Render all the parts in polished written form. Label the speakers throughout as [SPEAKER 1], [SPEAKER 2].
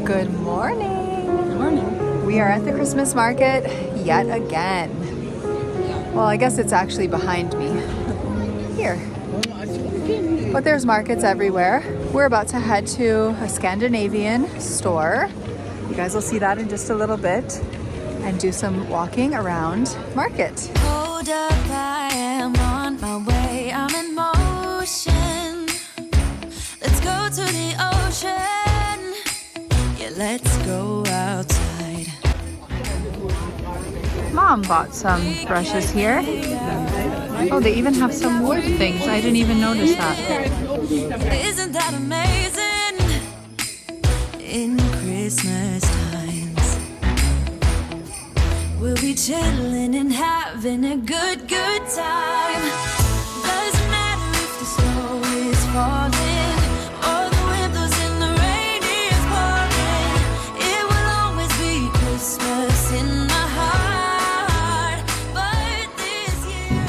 [SPEAKER 1] Good morning.
[SPEAKER 2] Good morning.
[SPEAKER 1] We are at the Christmas market yet again. Well, I guess it's actually behind me. Here. But there's markets everywhere. We're about to head to a Scandinavian store. You guys will see that in just a little bit. And do some walking around market.
[SPEAKER 3] Hold up, I am on my way. I'm in motion. Let's go to the ocean. Yeah, let's go outside.
[SPEAKER 1] Mom bought some brushes here. Oh, they even have some wood things. I didn't even notice that.
[SPEAKER 3] Isn't that amazing? In Christmas times, we'll be chilling and having a good time. Doesn't matter if the snow is falling or the wind blows and the rain is pouring. It will always be Christmas in my heart. But this
[SPEAKER 1] year.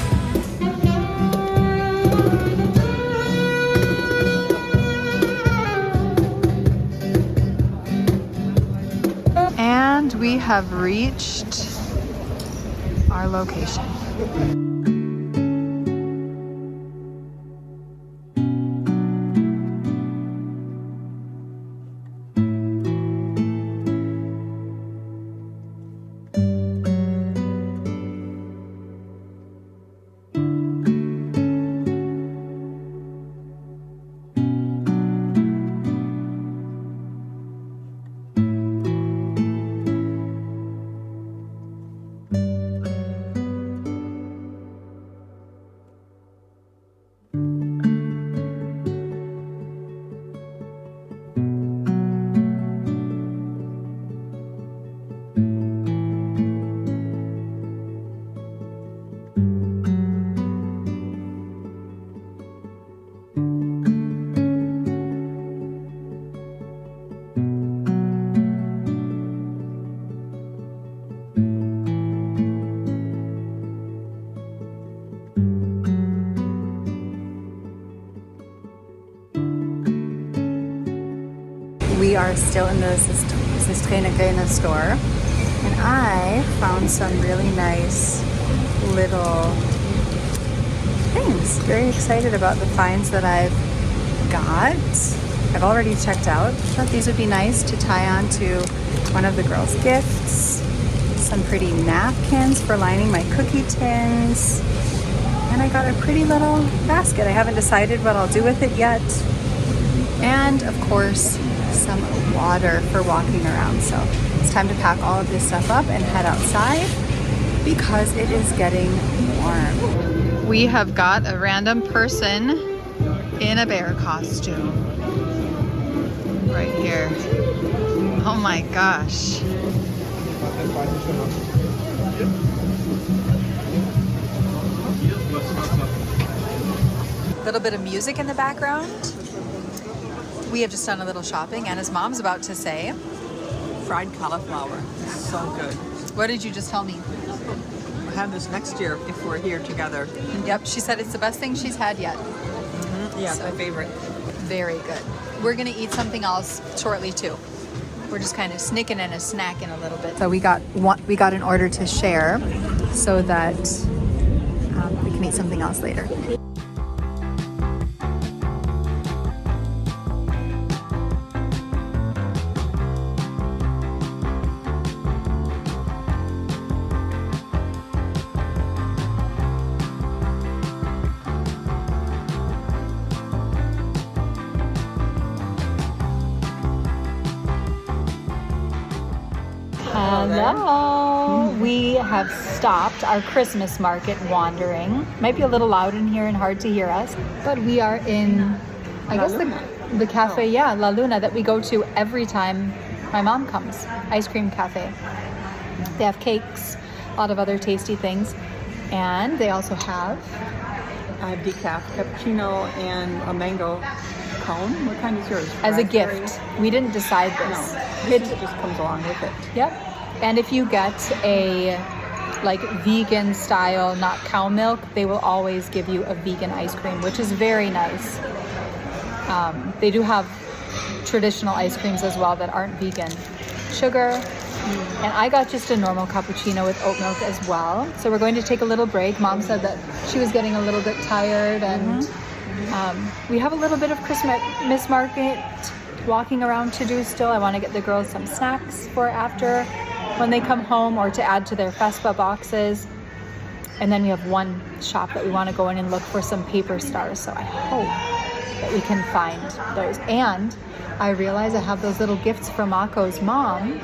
[SPEAKER 1] And we have reached our location. We are still in the Søstrene Grene store, and I found some really nice little things. Very excited about the finds that I've got. I've already checked out. Thought these would be nice to tie on to one of the girls' gifts. Some pretty napkins for lining my cookie tins. And I got a pretty little basket. I haven't decided what I'll do with it yet. And of course, some water for walking around. So it's time to pack all of this stuff up and head outside because it is getting warm. We have got a random person in a bear costume right here. Oh my gosh. A little bit of music in the background. We have just done a little shopping. Anna's mom's about to say.
[SPEAKER 2] Fried cauliflower. So good.
[SPEAKER 1] What did you just tell me?
[SPEAKER 2] We'll have this next year if we're here together.
[SPEAKER 1] Yep, she said it's the best thing she's had yet.
[SPEAKER 2] Mm-hmm. Yeah, so, my favorite.
[SPEAKER 1] Very good. We're gonna eat something else shortly too. We're just kind of snicking and a snacking a little bit. So we got an order to share so that we can eat something else later. Hello! We have stopped our Christmas market wandering. Might be a little loud in here and hard to hear us, but we are in, I guess, the cafe, yeah, La Luna, that we go to every time my mom comes. Ice cream cafe. They have cakes, a lot of other tasty things, and they also have
[SPEAKER 2] decaf cappuccino and a mango cone. What kind is yours?
[SPEAKER 1] As a gift. We didn't decide this.
[SPEAKER 2] No, it just comes along with it.
[SPEAKER 1] Yep. And if you get a like vegan style, not cow milk, they will always give you a vegan ice cream, which is very nice. They do have traditional ice creams as well that aren't vegan. Sugar. And I got just a normal cappuccino with oat milk as well. So we're going to take a little break. Mom said that she was getting a little bit tired, and we have a little bit of Christmas market walking around to do still. I want to get the girls some snacks for after when they come home, or to add to their Fespa boxes. And then we have one shop that we want to go in and look for some paper stars. So I hope that we can find those. And I realize I have those little gifts from Mako's mom.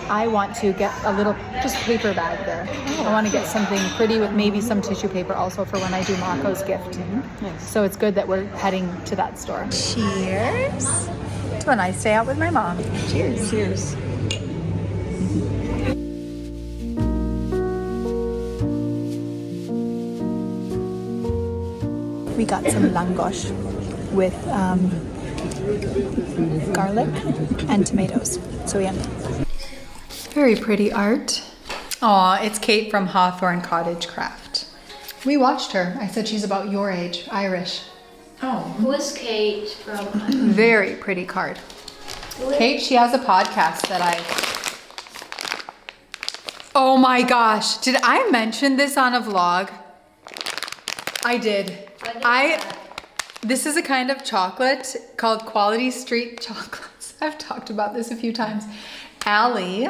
[SPEAKER 1] I want to get a little just paper bag there. I want to get something pretty with maybe some tissue paper also for when I do Mako's gift.
[SPEAKER 2] Nice.
[SPEAKER 1] So it's good that we're heading to that store. Cheers to a nice day out with my mom. Cheers.
[SPEAKER 2] Cheers.
[SPEAKER 1] We got some langosh with garlic and tomatoes. So yummy. Very pretty art. Aw, it's Kate from Hawthorne Cottage Craft. We watched her. I said she's about your age, Irish.
[SPEAKER 4] Oh, who is Kate from?
[SPEAKER 1] Very pretty card. Kate, she has a podcast that Oh my gosh, did I mention this on a vlog? I did. This is a kind of chocolate called Quality Street Chocolates. I've talked about this a few times. Allie,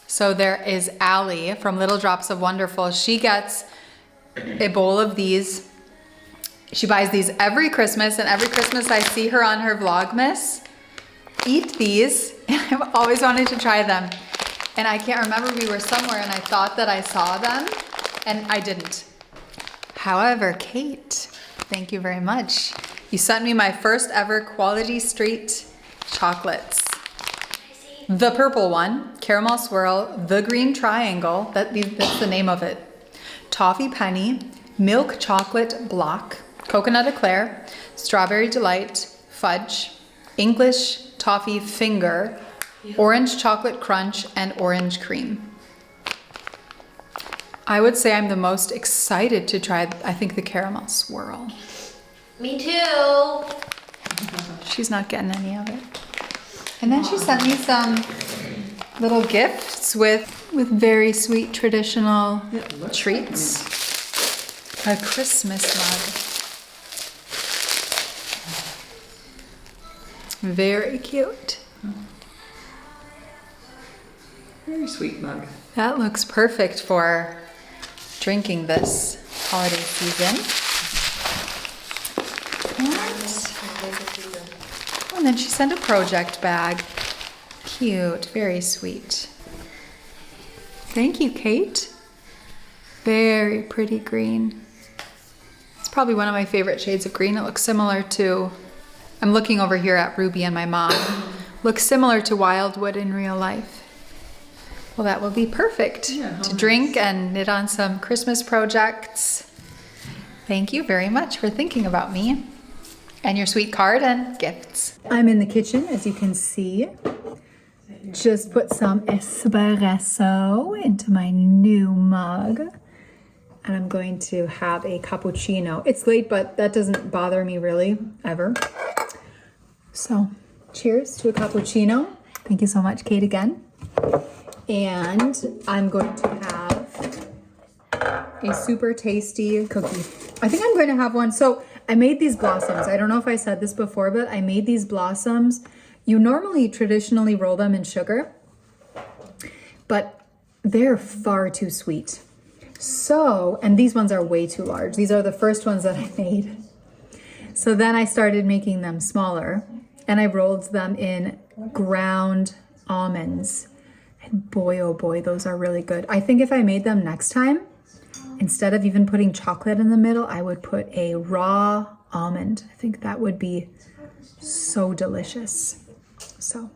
[SPEAKER 1] so there is Allie from Little Drops of Wonderful. She gets a bowl of these. She buys these every Christmas, and every Christmas I see her on her Vlogmas eat these. I've always wanted to try them. And I can't remember, we were somewhere and I thought that I saw them and I didn't. However, Kate, thank you very much. You sent me my first ever Quality Street chocolates. The purple one, caramel swirl, the green triangle, that's the name of it. Toffee penny, milk chocolate block, coconut eclair, strawberry delight, fudge, English toffee finger, orange chocolate crunch, and orange cream. I would say I'm the most excited to try, I think, the caramel swirl.
[SPEAKER 4] Me too.
[SPEAKER 1] She's not getting any of it. And then she sent me some little gifts with very sweet traditional treats. A Christmas mug. Very cute.
[SPEAKER 2] Very sweet mug.
[SPEAKER 1] That looks perfect for drinking this holiday season. And then she sent a project bag. Cute, very sweet. Thank you, Kate. Very pretty green. It's probably one of my favorite shades of green. It looks similar to, I'm looking over here at Ruby and my mom. Looks similar to Wildwood in real life. Well, that will be perfect to drink and knit on some Christmas projects. Thank you very much for thinking about me and your sweet card and gifts. I'm in the kitchen, as you can see. Just put some espresso into my new mug. And I'm going to have a cappuccino. It's late, but that doesn't bother me really, ever. So, cheers to a cappuccino. Thank you so much, Kate, again. And I'm going to have a super tasty cookie. I think I'm going to have one. So I made these blossoms. I don't know if I said this before, but I made these blossoms. You normally traditionally roll them in sugar, but they're far too sweet. So, and these ones are way too large. These are the first ones that I made. So then I started making them smaller and I rolled them in ground almonds. And boy, oh boy, those are really good. I think if I made them next time, instead of even putting chocolate in the middle, I would put a raw almond. I think that would be so delicious. So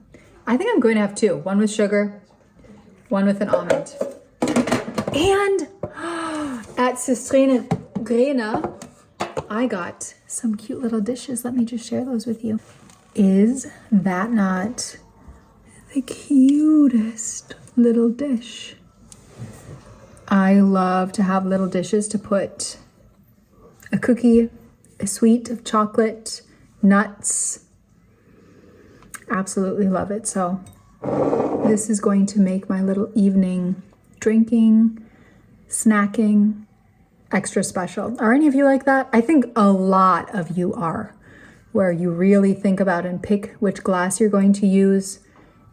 [SPEAKER 1] I think I'm going to have two, one with sugar, one with an almond. And at Søstrene Grene, I got some cute little dishes. Let me just share those with you. Is that not the cutest little dish? I love to have little dishes to put a cookie, a sweet of chocolate, nuts, Absolutely love it. So this is going to make my little evening drinking, snacking extra special. Are any of you like that? I think a lot of you are, where you really think about and pick which glass you're going to use,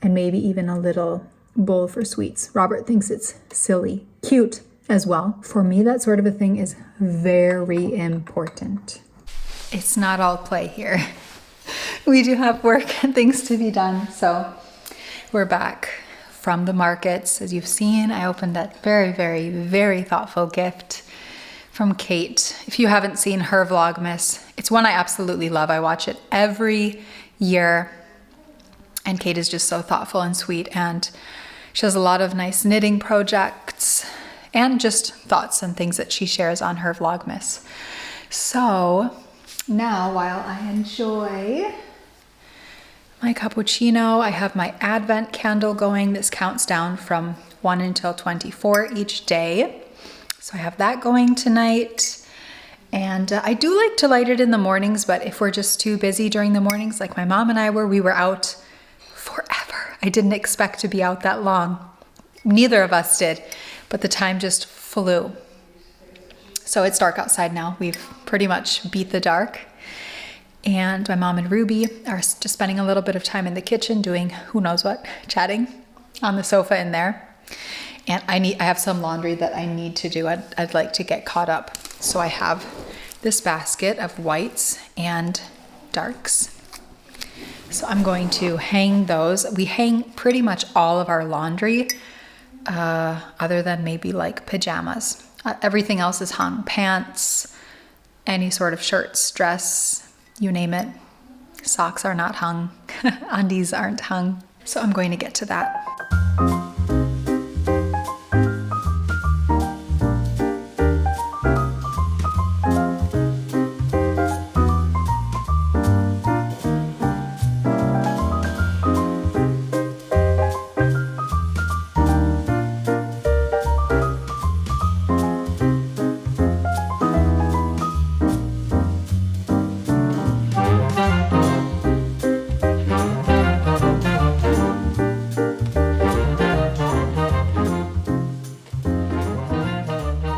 [SPEAKER 1] and maybe even a little bowl for sweets. Robert thinks it's silly. Cute as well. For me, that sort of a thing is very important. It's not all play here. We do have work and things to be done. So we're back from the markets. As you've seen, I opened that very, very, very thoughtful gift from Kate. If you haven't seen her Vlogmas, it's one I absolutely love. I watch it every year. And Kate is just so thoughtful and sweet. And she has a lot of nice knitting projects and just thoughts and things that she shares on her Vlogmas. So now, while I enjoy my cappuccino, I have my Advent candle going. This counts down from 1 until 24 each day. So I have that going tonight. And I do like to light it in the mornings, but if we're just too busy during the mornings, like my mom and I were, we were out forever. I didn't expect to be out that long. Neither of us did, but the time just flew. So it's dark outside now. We've pretty much beat the dark. And my mom and Ruby are just spending a little bit of time in the kitchen doing who knows what, chatting on the sofa in there. And I have some laundry that I need to do. I'd like to get caught up. So I have this basket of whites and darks. So I'm going to hang those. We hang pretty much all of our laundry, other than maybe like pajamas. Everything else is hung. Pants, any sort of shirts, dress, you name it. Socks are not hung. Undies aren't hung. So I'm going to get to that.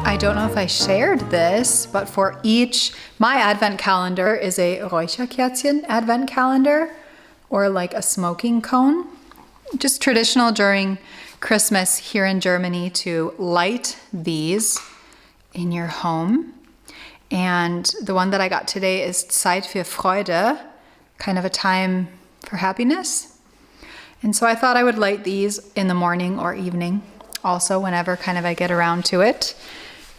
[SPEAKER 1] I don't know if I shared this, but for my advent calendar is a Räucherkerzchen advent calendar, or like a smoking cone. Just traditional during Christmas here in Germany to light these in your home. And the one that I got today is Zeit für Freude, kind of a time for happiness. And so I thought I would light these in the morning or evening, also whenever kind of I get around to it.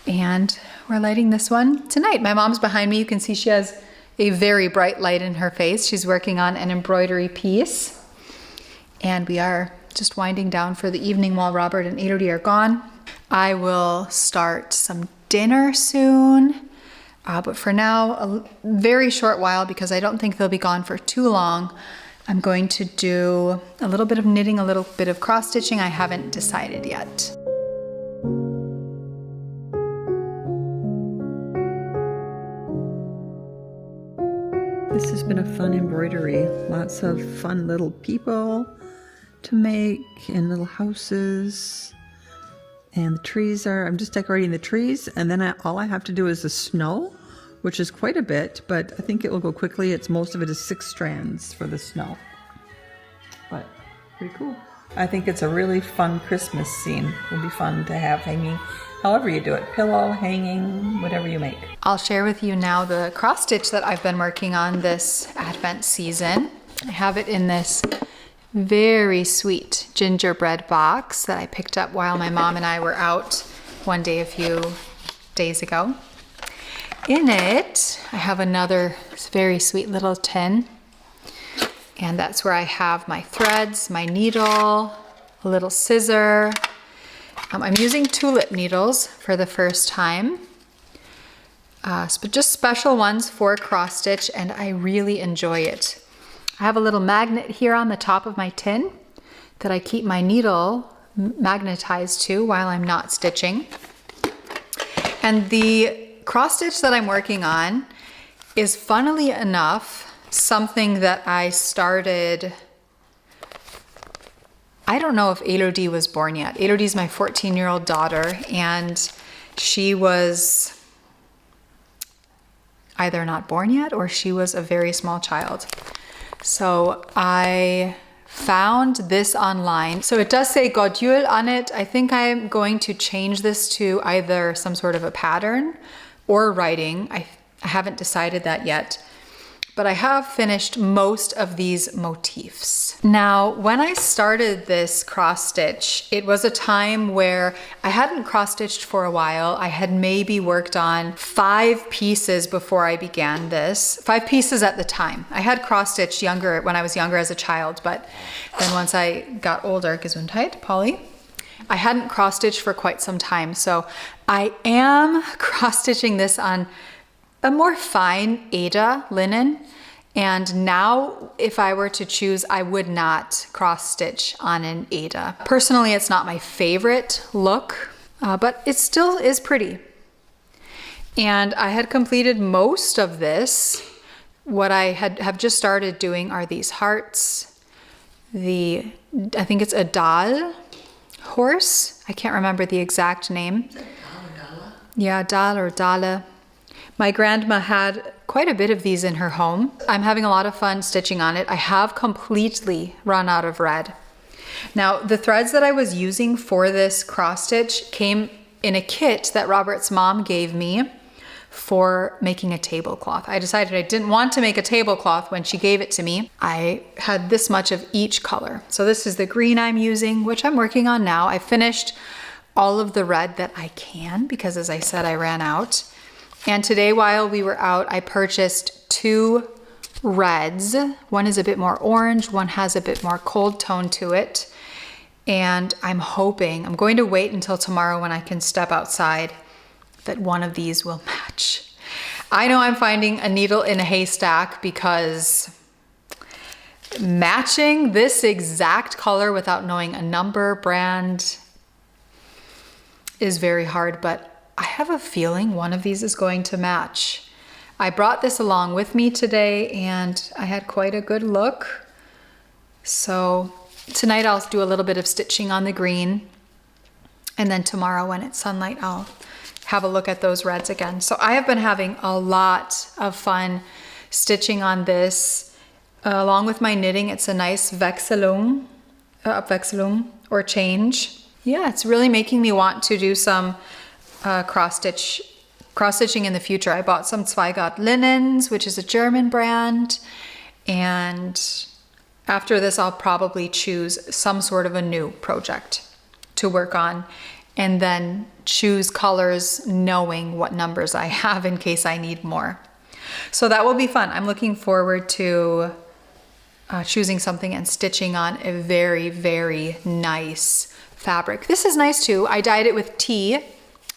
[SPEAKER 1] And we're lighting this one tonight. My mom's behind me. You can see she has a very bright light in her face. She's working on an embroidery piece. And we are just winding down for the evening while Robert and Elodie are gone. I will start some dinner soon. But for now, a very short while, because I don't think they'll be gone for too long, I'm going to do a little bit of knitting, a little bit of cross stitching. I haven't decided yet.
[SPEAKER 2] This has been a fun embroidery. Lots of fun little people to make and little houses. And the trees I'm just decorating the trees. And then all I have to do is the snow, which is quite a bit, but I think it will go quickly. Most of it is 6 strands for the snow. But pretty cool. I think it's a really fun Christmas scene. It'll be fun to have hanging. However you do it, pillow, hanging, whatever you make.
[SPEAKER 1] I'll share with you now the cross stitch that I've been working on this Advent season. I have it in this very sweet gingerbread box that I picked up while my mom and I were out one day a few days ago. In it, I have another very sweet little tin, and that's where I have my threads, my needle, a little scissor. I'm using tulip needles for the first time, but just special ones for cross stitch, and I really enjoy it. I have a little magnet here on the top of my tin that I keep my needle magnetized to while I'm not stitching. And the cross stitch that I'm working on is, funnily enough, something that I started I don't know if Elodie was born yet. Elodie's my 14-year-old daughter, and she was either not born yet or she was a very small child. So I found this online. So it does say Godjul on it. I think I'm going to change this to either some sort of a pattern or writing. I haven't decided that yet, but I have finished most of these motifs. Now, when I started this cross stitch, it was a time where I hadn't cross stitched for a while. I had maybe worked on 5 pieces before I began this. 5 pieces at the time. I had cross stitched younger when I was younger as a child, but then once I got older, Gesundheit, Polly, I hadn't cross stitched for quite some time. So I am cross stitching this on a more fine Aida linen. And now if I were to choose, I would not cross stitch on an Aida. Personally, it's not my favorite look, but it still is pretty. And I had completed most of this. What I have just started doing are these hearts. I think it's a Dal horse. I can't remember the exact name. Yeah, Dal or Dale. My grandma had quite a bit of these in her home. I'm having a lot of fun stitching on it. I have completely run out of red. Now, the threads that I was using for this cross stitch came in a kit that Robert's mom gave me for making a tablecloth. I decided I didn't want to make a tablecloth when she gave it to me. I had this much of each color. So this is the green I'm using, which I'm working on now. I finished all of the red that I can because, as I said, I ran out. And today, while we were out, I purchased 2 reds. One is a bit more orange, one has a bit more cold tone to it. And I'm going to wait until tomorrow when I can step outside, that one of these will match. I know I'm finding a needle in a haystack because matching this exact color without knowing a number, brand is very hard, but I have a feeling one of these is going to match. I brought this along with me today and I had quite a good look. So tonight I'll do a little bit of stitching on the green, and then tomorrow when it's sunlight I'll have a look at those reds again. So I have been having a lot of fun stitching on this. Along with my knitting, it's a nice Abwechslung or change. Yeah, it's really making me want to do some cross stitching in the future. I bought some Zweigart linens, which is a German brand, and after this I'll probably choose some sort of a new project to work on, and then choose colors knowing what numbers I have in case I need more. So that will be fun. I'm looking forward to choosing something and stitching on a very, very nice fabric. This is nice too. I dyed it with tea.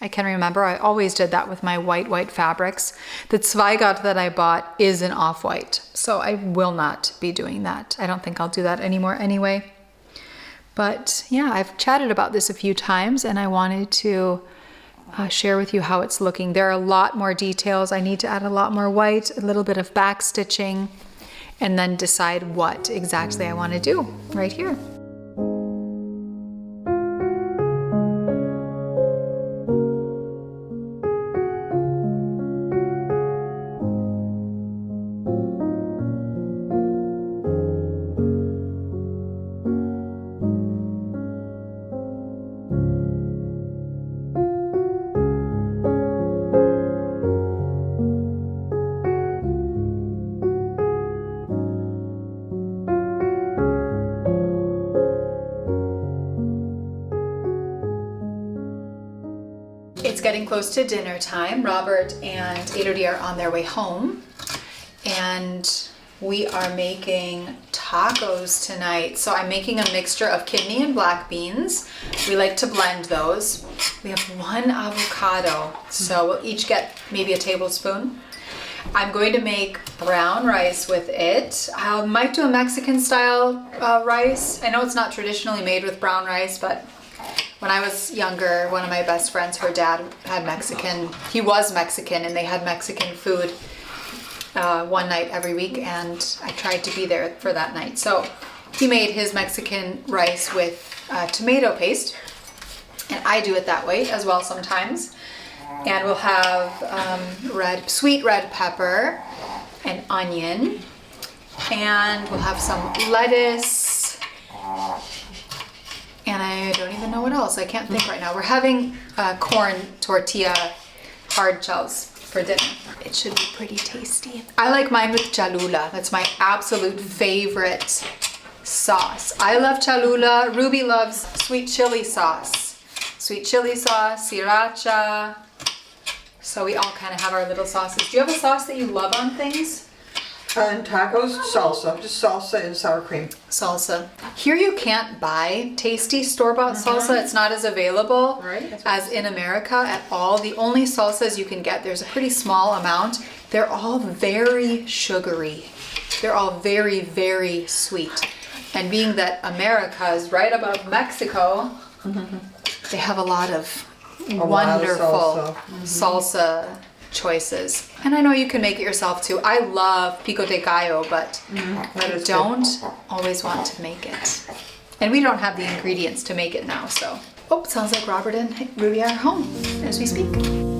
[SPEAKER 1] I can remember I always did that with my white fabrics. The Zweigart that I bought is an off-white, so I will not be doing that. I don't think I'll do that anymore anyway. But yeah, I've chatted about this a few times and I wanted to share with you how it's looking. There are a lot more details. I need to add a lot more white, a little bit of back stitching, and then decide what exactly I want to do right here. It's getting close to dinner time. Robert and Elodie are on their way home, and we are making tacos tonight. So I'm making a mixture of kidney and black beans. We like to blend those. We have 1 avocado, so we'll each get maybe a tablespoon. I'm going to make brown rice with it. I might do a Mexican style rice. I know it's not traditionally made with brown rice, but when I was younger, one of my best friends, her dad had Mexican. He was Mexican, and they had Mexican food one night every week, and I tried to be there for that night. So he made his Mexican rice with tomato paste, and I do it that way as well sometimes. And we'll have sweet red pepper and onion, and we'll have some lettuce, and I don't even know what else. I can't think right now. We're having corn tortilla hard shells for dinner. It should be pretty tasty. I like mine with cholula. That's my absolute favorite sauce. I love cholula. Ruby loves sweet chili sauce. Sweet chili sauce, sriracha. So we all kind of have our little sauces. Do you have a sauce that you love on things?
[SPEAKER 2] And tacos, salsa. Just salsa and sour cream.
[SPEAKER 1] Salsa. Here you can't buy tasty store-bought salsa. It's not as available as in America at all. The only salsas you can get, there's a pretty small amount. They're all very sugary. They're all very, very sweet. And being that America is right above Mexico, they have a lot of wonderful salsa choices. And I know you can make it yourself too. I love pico de gallo, but I don't always want to make it. And we don't have the ingredients to make it now, so. Oh, sounds like Robert and Ruby are home as we speak.